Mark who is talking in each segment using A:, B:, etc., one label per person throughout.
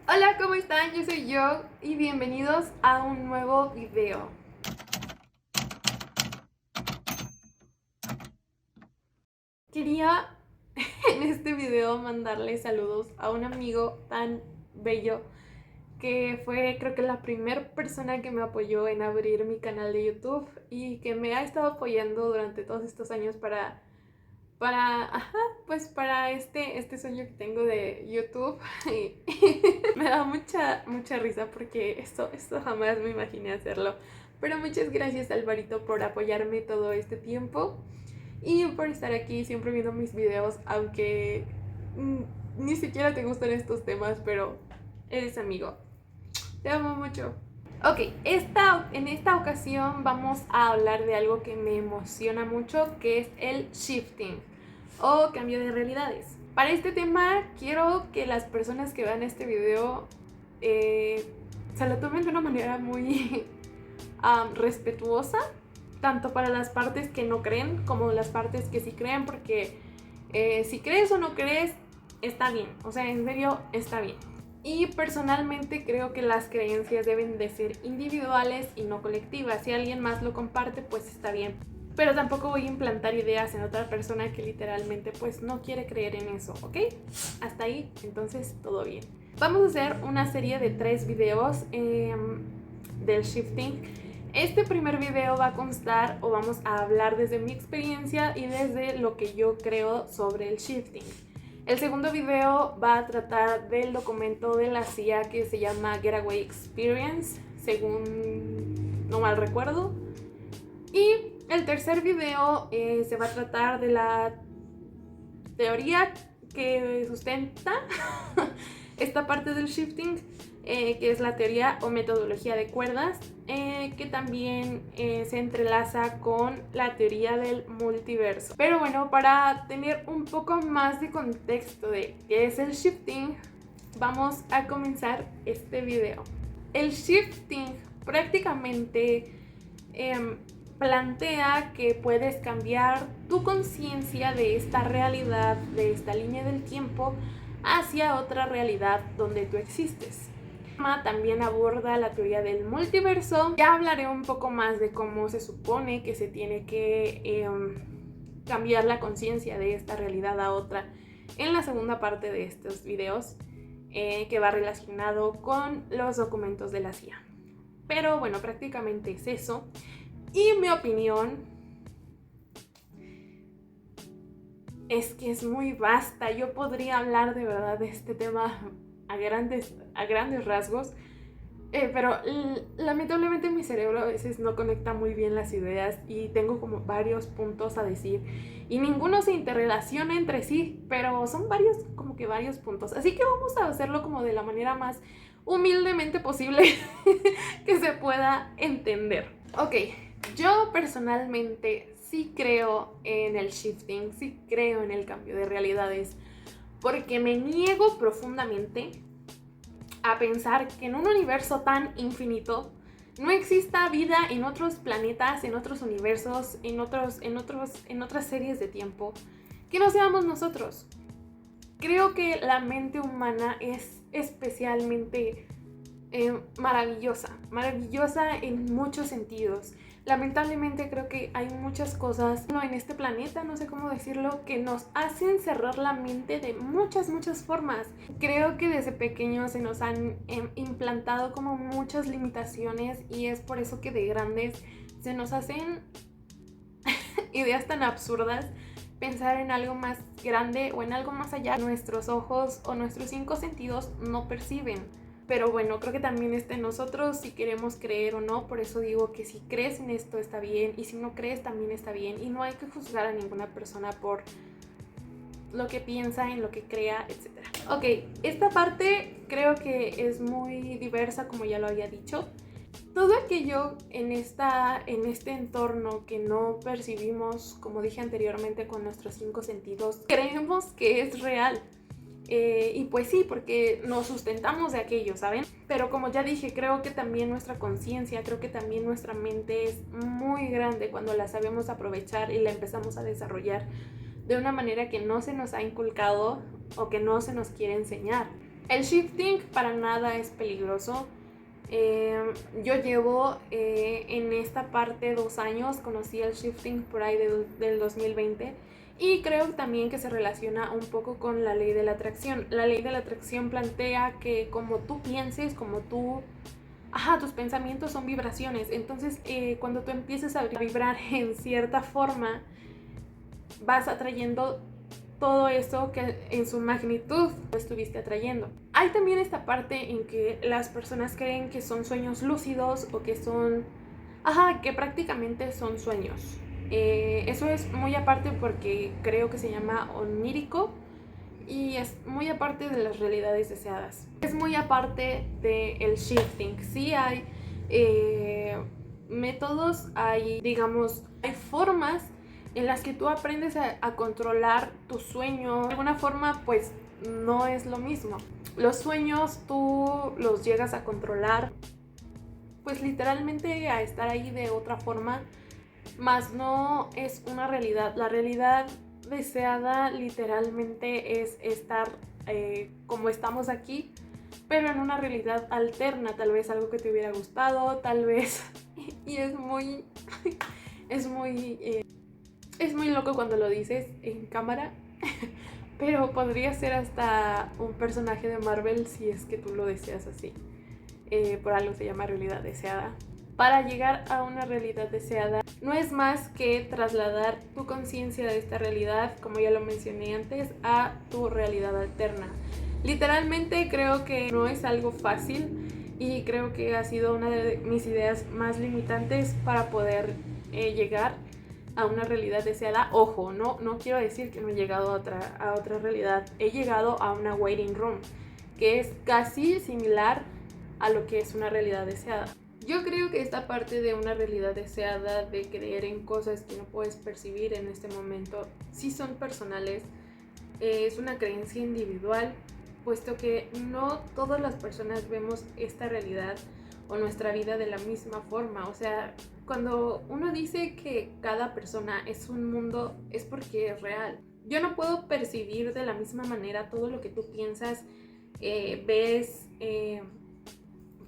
A: Hola, ¿cómo están? Yo soy yo y bienvenidos a un nuevo video. Quería en este video mandarle saludos a un amigo tan bello que fue, creo que, la primera persona que me apoyó en abrir mi canal de YouTube y que me ha estado apoyando durante todos estos años para este sueño que tengo de YouTube. Y me da mucha risa porque esto jamás me imaginé hacerlo. Pero muchas gracias, Alvarito, por apoyarme todo este tiempo y por estar aquí siempre viendo mis videos, aunque ni siquiera te gustan estos temas, pero eres amigo. Te amo mucho. Ok, en esta ocasión vamos a hablar de algo que me emociona mucho, que es el shifting o cambio de realidades. Para este tema quiero que las personas que vean este video se lo tomen de una manera muy respetuosa, tanto para las partes que no creen como las partes que sí creen, porque si crees o no crees, está bien, o sea, en serio, está bien. Y personalmente creo que las creencias deben de ser individuales y no colectivas. Si alguien más lo comparte, pues está bien. Pero tampoco voy a implantar ideas en otra persona que literalmente pues no quiere creer en eso, ¿ok? Hasta ahí, entonces todo bien. Vamos a hacer una serie de 3 videos del shifting. Este primer video va a constar, o vamos a hablar desde mi experiencia y desde lo que yo creo sobre el shifting. El segundo video va a tratar del documento de la CIA que se llama Getaway Experience, según no mal recuerdo. Y el tercer video se va a tratar de la teoría que sustenta esta parte del shifting, que es la teoría o metodología de cuerdas, que también se entrelaza con la teoría del multiverso. Pero bueno, para tener un poco más de contexto de qué es el shifting, vamos a comenzar este video. El shifting prácticamente plantea que puedes cambiar tu conciencia de esta realidad, de esta línea del tiempo, hacia otra realidad donde tú existes. También aborda la teoría del multiverso. Ya hablaré un poco más de cómo se supone que se tiene que cambiar la conciencia de esta realidad a otra en la segunda parte de estos videos, que va relacionado con los documentos de la CIA. Pero bueno, prácticamente es eso. Y mi opinión es que es muy vasta. Yo podría hablar de verdad de este tema a grandes rasgos, pero lamentablemente mi cerebro a veces no conecta muy bien las ideas y tengo como varios puntos a decir y ninguno se interrelaciona entre sí, pero son varios puntos. Así que vamos a hacerlo como de la manera más humildemente posible que se pueda entender. Ok, yo personalmente sí creo en el shifting, sí creo en el cambio de realidades, porque me niego profundamente a pensar que en un universo tan infinito no exista vida en otros planetas, en otros universos, en otras series de tiempo, que no seamos nosotros. Creo que la mente humana es especialmente maravillosa en muchos sentidos. Lamentablemente creo que hay muchas cosas en este planeta, no sé cómo decirlo, que nos hacen cerrar la mente de muchas formas. Creo que desde pequeños se nos han implantado como muchas limitaciones y es por eso que de grandes se nos hacen ideas tan absurdas, pensar en algo más grande o en algo más allá. Nuestros ojos o nuestros 5 sentidos no perciben. Pero bueno, creo que también está en nosotros si queremos creer o no. Por eso digo que si crees en esto está bien y si no crees también está bien. Y no hay que juzgar a ninguna persona por lo que piensa, en lo que crea, etc. Ok, esta parte creo que es muy diversa, como ya lo había dicho. Todo aquello en este entorno que no percibimos, como dije anteriormente, con nuestros 5 sentidos, creemos que es real. Y pues sí, porque nos sustentamos de aquello, ¿saben? Pero como ya dije, creo que también nuestra conciencia, creo que también nuestra mente es muy grande cuando la sabemos aprovechar y la empezamos a desarrollar de una manera que no se nos ha inculcado o que no se nos quiere enseñar. El shifting para nada es peligroso. Yo llevo en esta parte 2 años, conocí el shifting por ahí del 2020 y creo también que se relaciona un poco con la ley de la atracción. La ley de la atracción plantea que como tú pienses, como tú... tus pensamientos son vibraciones, entonces cuando tú empieces a vibrar en cierta forma, vas atrayendo todo eso que en su magnitud estuviste atrayendo. Hay también esta parte en que las personas creen que son sueños lúcidos o que son... que prácticamente son sueños. Eso es muy aparte porque creo que se llama onírico y es muy aparte de las realidades deseadas. Es muy aparte del shifting. Sí hay métodos, hay, digamos, hay formas en las que tú aprendes a controlar tu sueño. De alguna forma, pues, no es lo mismo. Los sueños tú los llegas a controlar, pues literalmente a estar ahí de otra forma, más no es una realidad. La realidad deseada literalmente es estar como estamos aquí, pero en una realidad alterna, tal vez algo que te hubiera gustado, tal vez, y es muy loco cuando lo dices en cámara, pero podría ser hasta un personaje de Marvel si es que tú lo deseas así. Por algo se llama realidad deseada. Para llegar a una realidad deseada no es más que trasladar tu conciencia de esta realidad, como ya lo mencioné antes, a tu realidad alterna. Literalmente creo que no es algo fácil y creo que ha sido una de mis ideas más limitantes para poder llegar a una realidad deseada. Ojo, no quiero decir que no he llegado a otra realidad. He llegado a una waiting room, que es casi similar a lo que es una realidad deseada. Yo creo que esta parte de una realidad deseada, de creer en cosas que no puedes percibir en este momento, sí son personales. Es una creencia individual, puesto que no todas las personas vemos esta realidad o nuestra vida de la misma forma. O sea, cuando uno dice que cada persona es un mundo, es porque es real. Yo no puedo percibir de la misma manera todo lo que tú piensas, ves,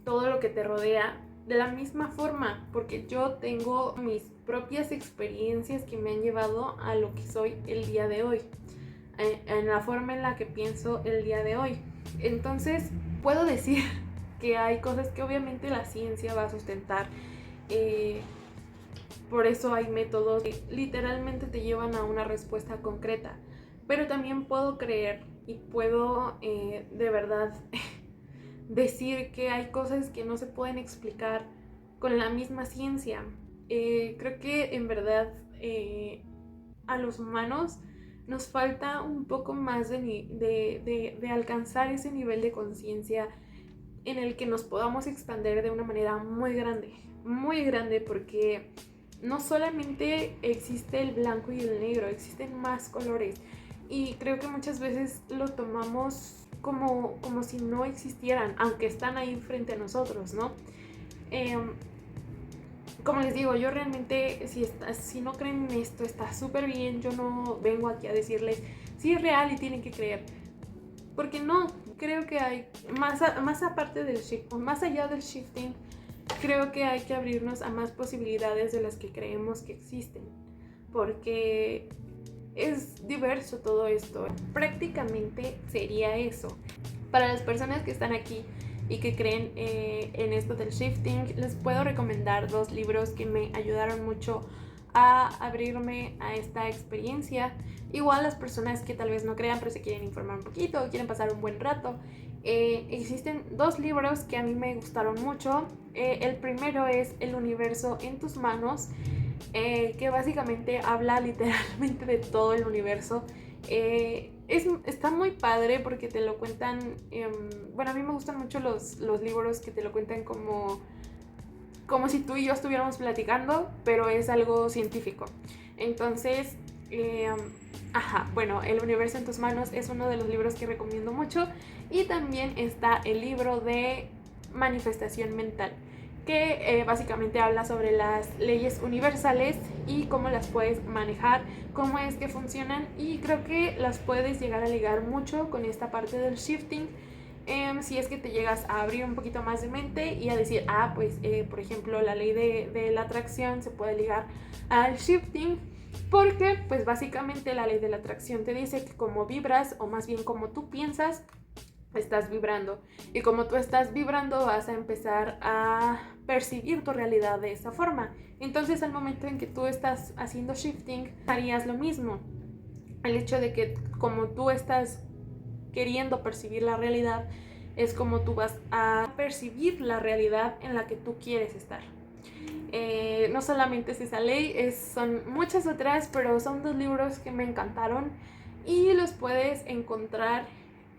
A: todo lo que te rodea de la misma forma, porque yo tengo mis propias experiencias que me han llevado a lo que soy el día de hoy, en la forma en la que pienso el día de hoy. Entonces puedo decir que hay cosas que obviamente la ciencia va a sustentar, por eso hay métodos que literalmente te llevan a una respuesta concreta, pero también puedo creer y puedo de verdad decir que hay cosas que no se pueden explicar con la misma ciencia. Creo que en verdad a los humanos nos falta un poco más de alcanzar ese nivel de conciencia en el que nos podamos expandir de una manera muy grande, porque no solamente existe el blanco y el negro, existen más colores y creo que muchas veces lo tomamos como si no existieran, aunque están ahí frente a nosotros, ¿no? Como les digo, yo realmente, si no creen en esto, está súper bien. Yo no vengo aquí a decirles si es real y tienen que creer, porque no, creo que hay más aparte del shift, más allá del shifting, creo que hay que abrirnos a más posibilidades de las que creemos que existen, porque es diverso todo esto. Prácticamente sería eso. Para las personas que están aquí y que creen en esto del shifting, les puedo recomendar 2 libros que me ayudaron mucho a abrirme a esta experiencia. Igual las personas que tal vez no crean pero se quieren informar un poquito o quieren pasar un buen rato, existen 2 libros que a mí me gustaron mucho. El primero es El universo en tus manos, que básicamente habla literalmente de todo el universo. Está muy padre porque te lo cuentan, bueno, a mí me gustan mucho los libros que te lo cuentan como si tú y yo estuviéramos platicando, pero es algo científico. Entonces, bueno, El universo en tus manos es uno de los libros que recomiendo mucho. Y también está el libro de Manifestación mental, que básicamente habla sobre las leyes universales y cómo las puedes manejar, cómo es que funcionan, y creo que las puedes llegar a ligar mucho con esta parte del shifting. Si es que te llegas a abrir un poquito más de mente y a decir, pues por ejemplo la ley de la atracción se puede ligar al shifting, porque pues básicamente la ley de la atracción te dice que como vibras, o más bien como tú piensas, estás vibrando, y como tú estás vibrando vas a empezar a percibir tu realidad de esa forma. Entonces al momento en que tú estás haciendo shifting, harías lo mismo. El hecho de que como tú estás queriendo percibir la realidad, es como tú vas a percibir la realidad en la que tú quieres estar. No solamente es esa ley, son muchas otras, pero son 2 libros que me encantaron y los puedes encontrar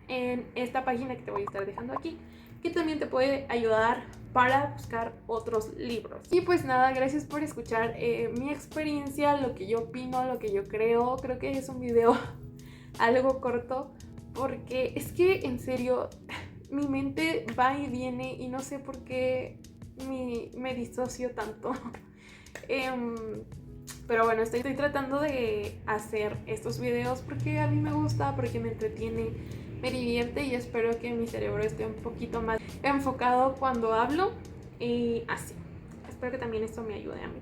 A: en esta página que te voy a estar dejando aquí, que también te puede ayudar para buscar otros libros. Y pues nada, gracias por escuchar mi experiencia, lo que yo opino, lo que yo creo. Creo que es un video algo corto, porque es que en serio mi mente va y viene y no sé por qué me disocio tanto. Pero bueno, estoy tratando de hacer estos videos porque a mí me gusta, porque me entretiene, me divierte, y espero que mi cerebro esté un poquito más enfocado cuando hablo y así. Espero que también esto me ayude a mí.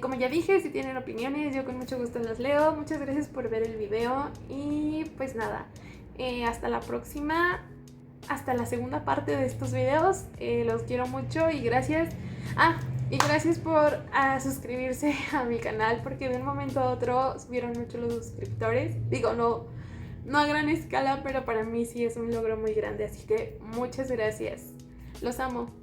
A: Como ya dije, si tienen opiniones, yo con mucho gusto las leo. Muchas gracias por ver el video y pues nada, hasta la próxima, hasta la segunda parte de estos videos. Los quiero mucho y gracias. Y gracias por suscribirse a mi canal, porque de un momento a otro subieron mucho los suscriptores. Digo, no a gran escala, pero para mí sí es un logro muy grande, así que muchas gracias. Los amo.